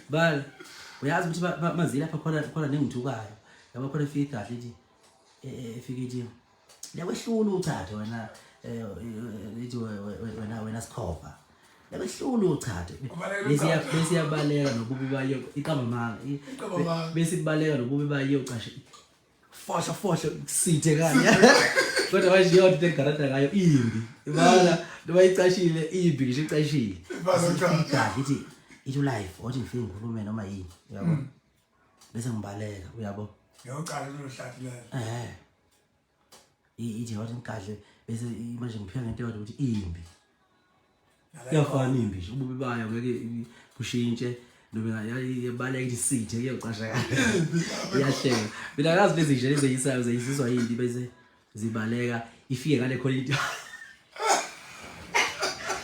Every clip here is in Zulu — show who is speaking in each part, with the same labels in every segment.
Speaker 1: Bala uyazi ukuthi mazila lapha khona nengithukayo yabo khona efika kahle ithi efika ithi yakwehlula uthathe wena ithi wena sikhopha yakwehlula uthathe bese yabaleka nobubi bayo iqamba bese kubaleka nobubi bayo uqashe fosha sithe kanye kodwa manje yonke into engarada ngayo imbi ibala nobayicashile imbi ngisho icashile ithi itu life wathi ngifike ngikhulume noma yini uyabo bese ngibaleka uyabo
Speaker 2: ngiyaqala lohlathi la
Speaker 1: ithi wathi ngikahle bese manje ngiphika ngento yayo ukuthi imbi yafana imbi nje ububi bayo ngeke kushintshe noma yabaleka ithi sithe kuyoqasha iyahleka mina ngazi lezi nje leziyisayo zeyisizwa yini bese zibaleka ifike ngale khona into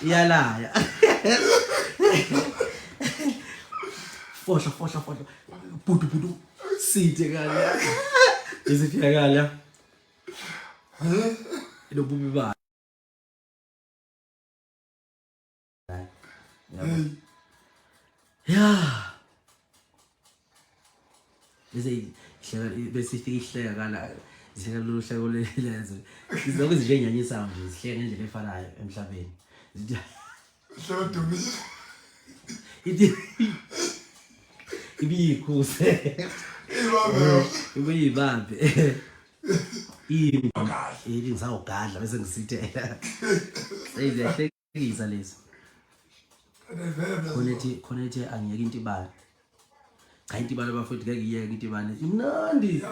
Speaker 1: iyalaya fosha putu sithe kale izifika kale lo bubi ba ya bese ihleka kala zihleka lo hleko lezo izokho ezinjenyanyisa nje zihleka ngendlela efanayo emhlabeni
Speaker 2: Shawudumisa
Speaker 1: ibikhuse ibibambe imbi ngisawugadla bese ngisithela seyiyahlekisa lezo khonethi angiyeke intibane cha intibane bafowethu ngeke iyeke intibane imnandi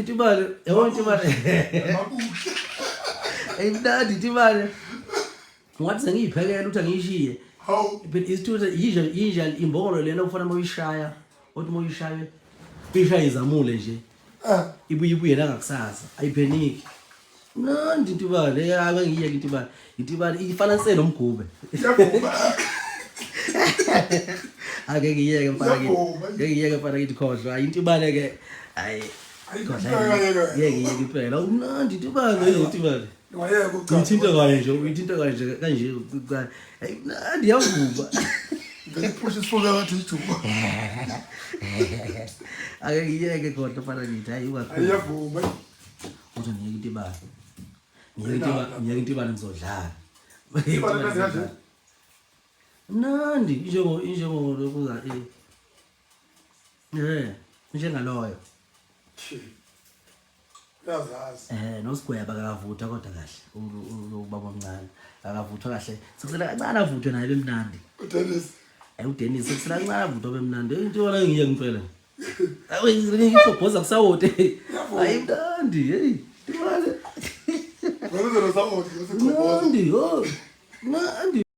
Speaker 1: intibane yabo intibane imnandi intibane ngathi sengiyiphekela uthi angiyishiye but isithuza yija imbongolo lena ufana moyishaya othi moyishaye ishaya izamule nje ibuye nangakusasa ayipheniki mnandi intibane akangiyeke intibane ifana nomgube ake ngiyeke mfana kithi khohlwa intibane ke hayi khohlwa yeke iphela umnandi intibane Uyithinta kanje kanje hey mnandi yavuba
Speaker 2: ngipusha isifuba ngathi ijuba
Speaker 1: ake ngiyeke kodwa mfana ngithi hayi
Speaker 2: ayavuma
Speaker 1: uthi ngiyeke intibane ngizodlala mnandi injengo lokuza njengaloyo
Speaker 2: yazazi
Speaker 1: nosigweba akavutha kodwa kahle ubaba omncane akavuthwa kahle sekusela kancane avuthwe naye bemnandi uDennis sekusela kancane avuthwa bemnandi into wona ngiye ngicela ngiyiphoza kusawote hayi mnandi hey timale
Speaker 2: ngizolo sawote
Speaker 1: mnandi mnandi